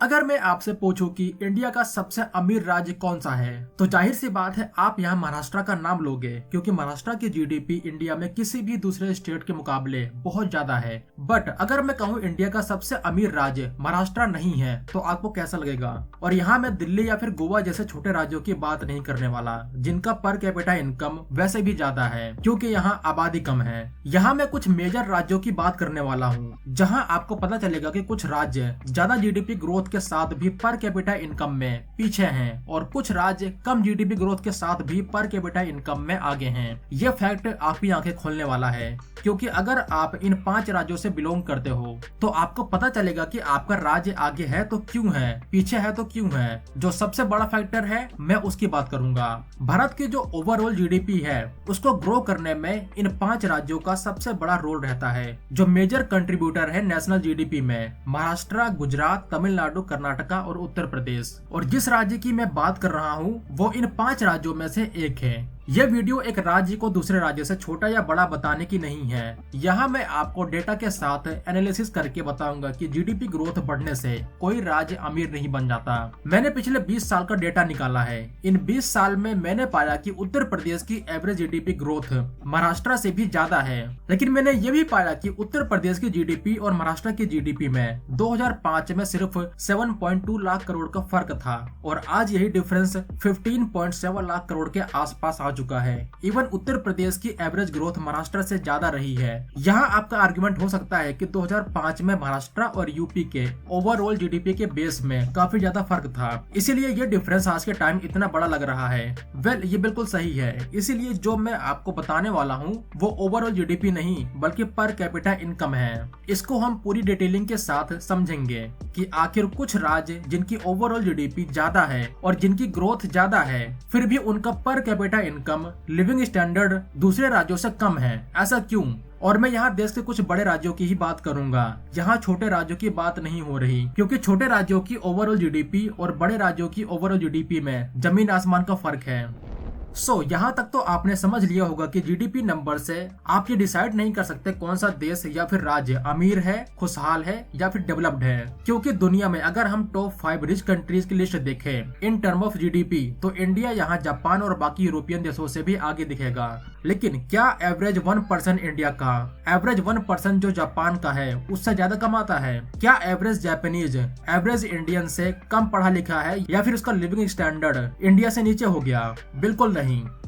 अगर मैं आपसे पूछूं कि इंडिया का सबसे अमीर राज्य कौन सा है तो जाहिर सी बात है आप यहाँ महाराष्ट्र का नाम लोगे, क्योंकि महाराष्ट्र की जीडीपी इंडिया में किसी भी दूसरे स्टेट के मुकाबले बहुत ज्यादा है। बट अगर मैं कहूँ इंडिया का सबसे अमीर राज्य महाराष्ट्र नहीं है तो आपको कैसा लगेगा? और यहाँ मैं दिल्ली या फिर गोवा जैसे छोटे राज्यों की बात नहीं करने वाला जिनका पर कैपिटा इनकम वैसे भी ज्यादा है, क्योंकि यहाँ आबादी कम है। यहाँ मैं कुछ मेजर राज्यों की बात करने वाला हूँ जहाँ आपको पता चलेगा कि कुछ राज्य ज्यादा जीडीपी ग्रोथ के साथ भी पर कैपिटा इनकम में पीछे हैं और कुछ राज्य कम जीडीपी ग्रोथ के साथ भी पर कैपिटा इनकम में आगे हैं। ये फैक्ट आपकी आंखें खोलने वाला है, क्योंकि अगर आप इन 5 राज्यों से बिलोंग करते हो तो आपको पता चलेगा कि आपका राज्य आगे है तो क्यों है, पीछे है तो क्यों है। जो सबसे बड़ा फैक्टर है मैं उसकी बात करूंगा। भारत की जो ओवरऑल जीडीपी है उसको ग्रो करने में इन 5 राज्यों का सबसे बड़ा रोल रहता है। जो मेजर कंट्रीब्यूटर है नेशनल जीडीपी में महाराष्ट्र, गुजरात, तमिलनाडु, कर्नाटका और उत्तर प्रदेश। और जिस राज्य की मैं बात कर रहा हूँ वो इन 5 राज्यों में से एक है। यह वीडियो एक राज्य को दूसरे राज्य से छोटा या बड़ा बताने की नहीं है। यहाँ मैं आपको डेटा के साथ एनालिसिस करके बताऊंगा कि जीडीपी ग्रोथ बढ़ने से कोई राज्य अमीर नहीं बन जाता। मैंने पिछले 20 साल का डेटा निकाला है। इन 20 साल में मैंने पाया कि उत्तर प्रदेश की एवरेज जीडीपी ग्रोथ महाराष्ट्र से भी ज्यादा है, लेकिन मैंने ये भी पाया कि उत्तर प्रदेश की जीडीपी और महाराष्ट्र की जीडीपी में 2005 में सिर्फ 7.2 लाख करोड़ का फर्क था और आज यही डिफरेंस 15.7 लाख करोड़ के आसपास आ चुका है। इवन उत्तर प्रदेश की एवरेज ग्रोथ महाराष्ट्र से ज्यादा रही है। यहाँ आपका आर्गुमेंट हो सकता है कि 2005 में महाराष्ट्र और यूपी के ओवरऑल जीडीपी के बेस में काफी ज्यादा फर्क था, इसीलिए ये डिफरेंस आज के टाइम इतना बड़ा लग रहा है। वेल, ये बिल्कुल सही है। इसीलिए जो मैं आपको बताने वाला हूँ वो ओवरऑल जीडीपी नहीं बल्कि पर कैपिटा इनकम है। इसको हम पूरी डिटेलिंग के साथ समझेंगे कि आखिर कुछ राज्य जिनकी ओवरऑल जीडीपी ज्यादा है और जिनकी ग्रोथ ज्यादा है फिर भी उनका per capita income living standard दूसरे राज्यों से कम है, ऐसा क्यों? और मैं यहाँ देश के कुछ बड़े राज्यों की ही बात करूंगा। यहाँ छोटे राज्यों की बात नहीं हो रही, क्योंकि छोटे राज्यों की ओवरऑल जीडीपी और बड़े राज्यों की ओवरऑल जीडीपी में जमीन आसमान का फर्क है। यहाँ तक तो आपने समझ लिया होगा कि जीडीपी नंबर से आप ये डिसाइड नहीं कर सकते कौन सा देश या फिर राज्य अमीर है, खुशहाल है या फिर डेवलप्ड है। क्योंकि दुनिया में अगर हम टॉप 5 रिच कंट्रीज की लिस्ट देखें इन टर्म ऑफ जीडीपी तो इंडिया यहाँ जापान और बाकी यूरोपियन देशों से भी आगे दिखेगा। लेकिन क्या एवरेज 1% इंडिया का, एवरेज 1% जो जापान का है उससे ज्यादा कमाता है? क्या एवरेज जापानीज एवरेज इंडियन से कम पढ़ा लिखा है या फिर उसका लिविंग स्टैंडर्ड इंडिया से नीचे हो गया? बिल्कुल नहीं।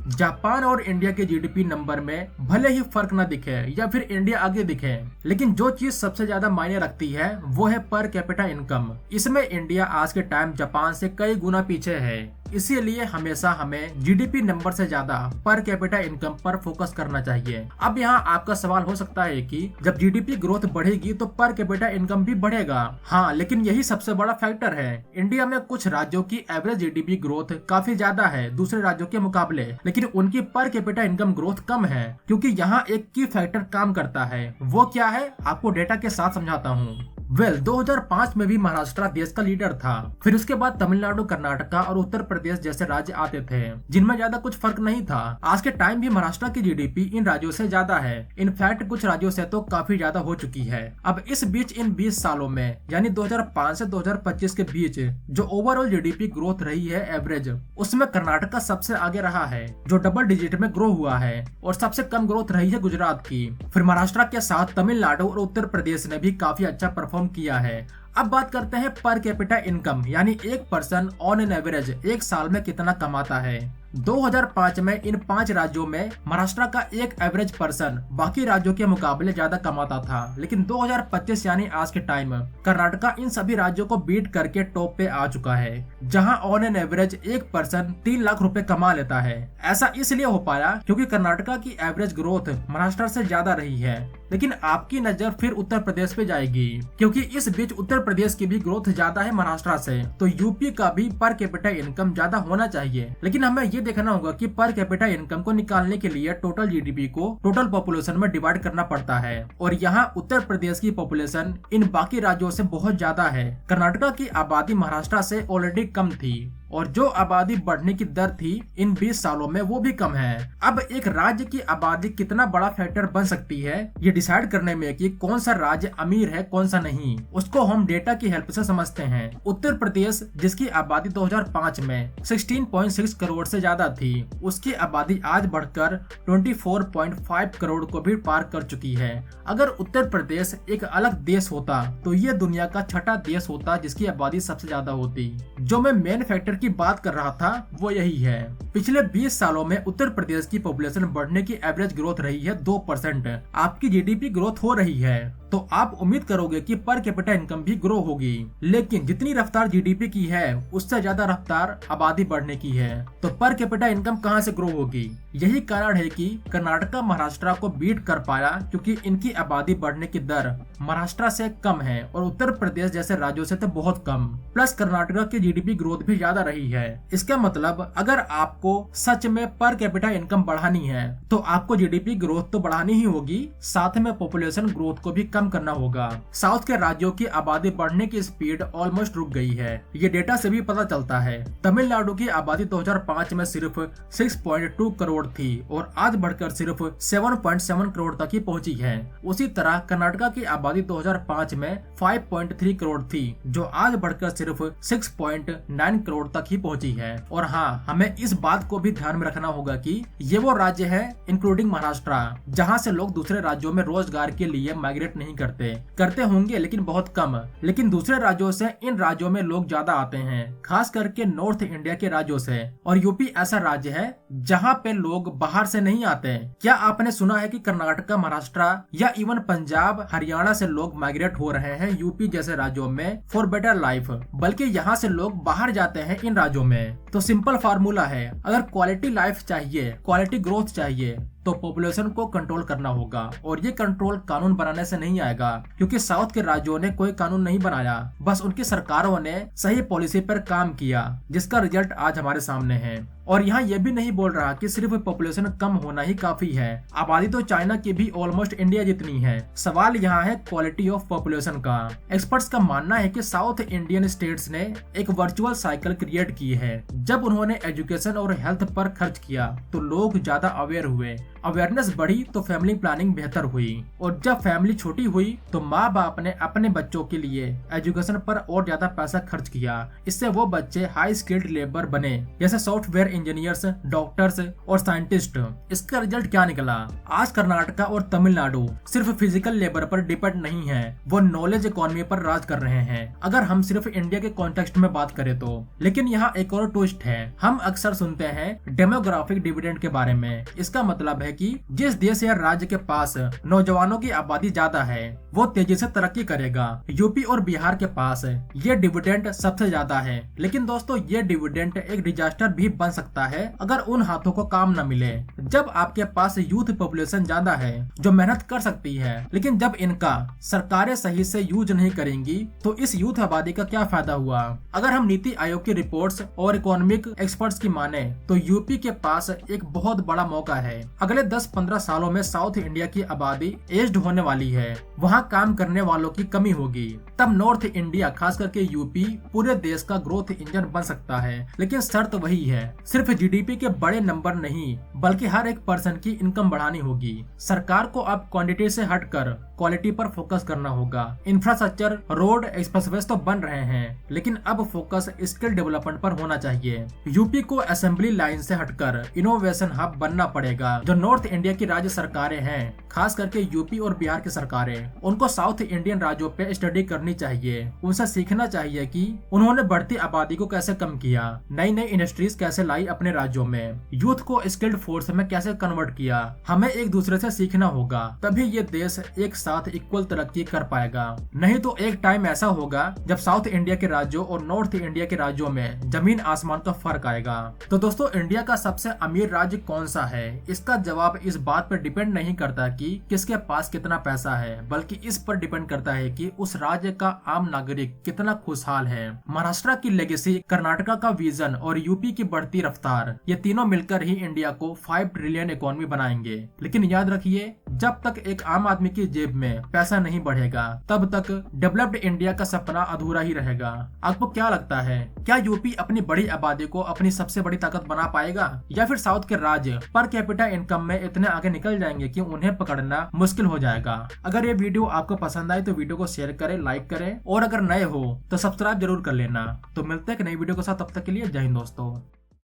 जापान और इंडिया के जीडीपी नंबर में भले ही फर्क न दिखे या फिर इंडिया आगे दिखे, लेकिन जो चीज सबसे ज्यादा मायने रखती है वो है पर कैपिटा इनकम। इसमें इंडिया आज के टाइम जापान से कई गुना पीछे है। इसीलिए हमेशा हमें जीडीपी नंबर से ज्यादा पर कैपिटा इनकम पर फोकस करना चाहिए। अब यहाँ आपका सवाल हो सकता है कि जब जीडीपी ग्रोथ बढ़ेगी तो पर कैपिटा इनकम भी बढ़ेगा। हाँ, लेकिन यही सबसे बड़ा फैक्टर है। इंडिया में कुछ राज्यों की एवरेज जीडीपी ग्रोथ काफी ज्यादा है दूसरे राज्यों के मुकाबले, लेकिन उनकी पर कैपिटा इनकम ग्रोथ कम है, क्योंकि यहाँ एक की फैक्टर काम करता है। वो क्या है आपको डेटा के साथ समझाता हूँ। 2005 में भी महाराष्ट्र देश का लीडर था। फिर उसके बाद तमिलनाडु, कर्नाटका और उत्तर प्रदेश जैसे राज्य आते थे जिनमें ज्यादा कुछ फर्क नहीं था। आज के टाइम भी महाराष्ट्र की जीडीपी इन राज्यों से ज्यादा है। इनफैक्ट कुछ राज्यों से तो काफी ज्यादा हो चुकी है। अब इस बीच इन 20 सालों में यानी 2005 से 2025 के बीच जो ओवरऑल जीडीपी ग्रोथ रही है एवरेज, उसमें कर्नाटका सबसे आगे रहा है जो डबल डिजिट में ग्रो हुआ है, और सबसे कम ग्रोथ रही है गुजरात की। फिर महाराष्ट्र के साथ तमिलनाडु और उत्तर प्रदेश ने भी काफी अच्छा परफॉर्म किया है। अब बात करते हैं पर कैपिटा इनकम, यानी एक पर्सन ऑन एन एवरेज एक साल में कितना कमाता है। 2005 में इन 5 राज्यों में महाराष्ट्र का एक एवरेज पर्सन बाकी राज्यों के मुकाबले ज्यादा कमाता था, लेकिन 2025 यानी आज के टाइम कर्नाटका इन सभी राज्यों को बीट करके टॉप पे आ चुका है, जहां ऑन एन एवरेज एक पर्सन 3 लाख रुपए कमा लेता है। ऐसा इसलिए हो पाया क्योंकि कर्नाटका की एवरेज ग्रोथ महाराष्ट्र से ज्यादा रही है। लेकिन आपकी नजर फिर उत्तर प्रदेश पे जाएगी, क्योंकि इस बीच उत्तर प्रदेश की भी ग्रोथ ज्यादा है महाराष्ट्र से, तो यूपी का भी पर कैपिटा इनकम ज्यादा होना चाहिए। लेकिन हमें ये देखना होगा कि पर कैपिटा इनकम को निकालने के लिए टोटल जीडीपी को टोटल पॉपुलेशन में डिवाइड करना पड़ता है, और यहाँ उत्तर प्रदेश की पॉपुलेशन इन बाकी राज्यों से बहुत ज्यादा है। कर्नाटका की आबादी महाराष्ट्र से ऑलरेडी कम थी। और जो आबादी बढ़ने की दर थी इन 20 सालों में वो भी कम है। अब एक राज्य की आबादी कितना बड़ा फैक्टर बन सकती है ये डिसाइड करने में कि कौन सा राज्य अमीर है कौन सा नहीं, उसको हम डेटा की हेल्प से समझते हैं। उत्तर प्रदेश जिसकी आबादी 2005 में 16.6 करोड़ से ज्यादा थी, उसकी आबादी आज बढ़कर 24.5 करोड़ को भी पार कर चुकी है। अगर उत्तर प्रदेश एक अलग देश होता तो ये दुनिया का छठा देश होता जिसकी आबादी सबसे ज्यादा होती। जो मैं मेन फैक्टर की बात कर रहा था वो यही है। पिछले 20 सालों में उत्तर प्रदेश की पॉपुलेशन बढ़ने की एवरेज ग्रोथ रही है 2%। आपकी जीडीपी ग्रोथ हो रही है तो आप उम्मीद करोगे कि पर कैपिटा इनकम भी ग्रो होगी, लेकिन जितनी रफ्तार जीडीपी की है उससे ज्यादा रफ्तार आबादी बढ़ने की है, तो पर कैपिटा इनकम कहां से ग्रो होगी। यही कारण है कि कर्नाटका महाराष्ट्र को बीट कर पाया क्योंकि इनकी आबादी बढ़ने की दर महाराष्ट्र से कम है और उत्तर प्रदेश जैसे राज्यों से तो बहुत कम। प्लस कर्नाटका की जीडीपी ग्रोथ भी ज्यादा रही है। इसका मतलब अगर आपको सच में पर कैपिटा इनकम बढ़ानी है तो आपको जीडीपी ग्रोथ तो बढ़ानी ही होगी, साथ में पॉपुलेशन ग्रोथ को भी कम करना होगा। साउथ के राज्यों की आबादी बढ़ने की स्पीड ऑलमोस्ट रुक गई है, ये डेटा से भी पता चलता है। तमिलनाडु की आबादी 2005 में सिर्फ 6.2 करोड़ थी और आज बढ़कर सिर्फ 7.7 करोड़ तक ही पहुंची है। उसी तरह कर्नाटका की आबादी 2005 में 5.3 करोड़ थी जो आज बढ़कर सिर्फ 6.9 करोड़ तक ही पहुंची है। और हाँ, हमें इस बात को भी ध्यान में रखना होगा कि ये वो राज्य है इंक्लूडिंग महाराष्ट्र जहाँ से लोग दूसरे राज्यों में रोजगार के लिए माइग्रेट नहीं करते होंगे लेकिन बहुत कम, लेकिन दूसरे राज्यों से इन राज्यों में लोग ज्यादा आते हैं, खास करके नॉर्थ इंडिया के राज्यों से। और यूपी ऐसा राज्य है जहाँ पे लोग बाहर से नहीं आते। क्या आपने सुना है कि कर्नाटका, महाराष्ट्र या इवन पंजाब, हरियाणा से लोग माइग्रेट हो रहे हैं यूपी जैसे राज्यों में फॉर बेटर लाइफ, बल्कि यहाँ से लोग बाहर जाते हैं इन राज्यों में। तो सिंपल फार्मूला है, अगर क्वालिटी लाइफ चाहिए, क्वालिटी ग्रोथ चाहिए तो पॉपुलेशन को कंट्रोल करना होगा। और ये कंट्रोल कानून बनाने से नहीं आएगा क्योंकि साउथ के राज्यों ने कोई कानून नहीं बनाया, बस उनकी सरकारों ने सही पॉलिसी पर काम किया जिसका रिजल्ट आज हमारे सामने है। और यहाँ ये भी नहीं बोल रहा कि सिर्फ पॉपुलेशन कम होना ही काफी है, आबादी तो चाइना की भी ऑलमोस्ट इंडिया जितनी है। सवाल यहाँ है क्वालिटी ऑफ पॉपुलेशन का। एक्सपर्ट्स का मानना है कि साउथ इंडियन स्टेट्स ने एक वर्चुअल साइकिल क्रिएट की है। जब उन्होंने एजुकेशन और हेल्थ पर खर्च किया तो लोग ज्यादा अवेयर हुए, अवेयरनेस बढ़ी तो फैमिली प्लानिंग बेहतर हुई, और जब फैमिली छोटी हुई तो माँ बाप ने अपने बच्चों के लिए एजुकेशन पर और ज्यादा पैसा खर्च किया। इससे वो बच्चे हाई स्किल्ड लेबर बने जैसे सॉफ्टवेयर इंजीनियर्स, डॉक्टर्स और साइंटिस्ट। इसका रिजल्ट क्या निकला? आज कर्नाटका और तमिलनाडु सिर्फ फिजिकल लेबर पर डिपेंड नहीं है, वो नॉलेज इकोनॉमी पर राज कर रहे हैं, अगर हम सिर्फ इंडिया के कॉन्टेक्स्ट में बात करें तो। लेकिन यहाँ एक और ट्विस्ट है, हम अक्सर सुनते हैं डेमोग्राफिक डिविडेंड के बारे में। इसका मतलब है कि जिस देश या राज्य के पास नौजवानों की आबादी ज्यादा है वो तेजी से तरक्की करेगा। यूपी और बिहार के पास ये डिविडेंड सबसे ज्यादा है। लेकिन दोस्तों, ये डिविडेंड एक डिजास्टर भी बन सकता है अगर उन हाथों को काम न मिले। जब आपके पास यूथ पॉपुलेशन ज्यादा है जो मेहनत कर सकती है, लेकिन जब इनका सरकारें सही से यूज नहीं करेंगी तो इस यूथ आबादी का क्या फायदा हुआ? अगर हम नीति आयोग की रिपोर्ट्स और इकोनॉमिक एक्सपर्ट्स की माने तो यूपी के पास एक बहुत बड़ा मौका है। अगले 10-15 सालों में साउथ इंडिया की आबादी एज्ड होने वाली है, वहाँ काम करने वालों की कमी होगी। तब नॉर्थ इंडिया, खास करके यूपी, पूरे देश का ग्रोथ इंजन बन सकता है। लेकिन शर्त वही है, सिर्फ जीडीपी के बड़े नंबर नहीं बल्कि हर एक पर्सन की इनकम बढ़ानी होगी। सरकार को अब क्वांटिटी से हटकर क्वालिटी पर फोकस करना होगा। इंफ्रास्ट्रक्चर, रोड, एक्सप्रेसवेज तो बन रहे हैं, लेकिन अब फोकस स्किल डेवलपमेंट पर होना चाहिए। यूपी को असेंबली लाइन से हटकर इनोवेशन हब बनना पड़ेगा। जो नॉर्थ इंडिया की राज्य सरकारें हैं, खास करके यूपी और बिहार की सरकारें, उनको साउथ इंडियन राज्यों पे स्टडी करनी चाहिए। उनसे सीखना चाहिए कि उन्होंने बढ़ती आबादी को कैसे कम किया, नई नई इंडस्ट्रीज कैसे लाई अपने राज्यों में, यूथ को स्किल्ड फोर्स में कैसे कन्वर्ट किया। हमें एक दूसरे से सीखना होगा, तभी ये देश एक साथ इक्वल तरक्की कर पाएगा। नहीं तो एक टाइम ऐसा होगा जब साउथ इंडिया के राज्यों और नॉर्थ इंडिया के राज्यों में जमीन आसमान का फर्क आएगा। तो दोस्तों, इंडिया का सबसे अमीर राज्य कौन सा है? इसका जवाब जवाब इस बात पर डिपेंड नहीं करता कि किसके पास कितना पैसा है, बल्कि इस पर डिपेंड करता है कि उस राज्य का आम नागरिक कितना खुशहाल है। महाराष्ट्र की लेगेसी, कर्नाटका का विजन और यूपी की बढ़ती रफ्तार, ये तीनों मिलकर ही इंडिया को 5 ट्रिलियन इकोनॉमी बनाएंगे। लेकिन याद रखिए, जब तक एक आम आदमी की जेब में पैसा नहीं बढ़ेगा, तब तक डेवलप्ड इंडिया का सपना अधूरा ही रहेगा। आपको क्या लगता है, क्या यूपी अपनी बड़ी आबादी को अपनी सबसे बड़ी ताकत बना पाएगा, या फिर साउथ के राज्य पर कैपिटा इनकम में इतने आगे निकल जाएंगे कि उन्हें पकड़ना मुश्किल हो जाएगा? अगर ये वीडियो आपको पसंद आए तो वीडियो को शेयर करें, लाइक करें, और अगर नए हो तो सब्सक्राइब जरूर कर लेना। तो मिलते हैं एक नई वीडियो के साथ, तब तक के लिए जय हिंद दोस्तों।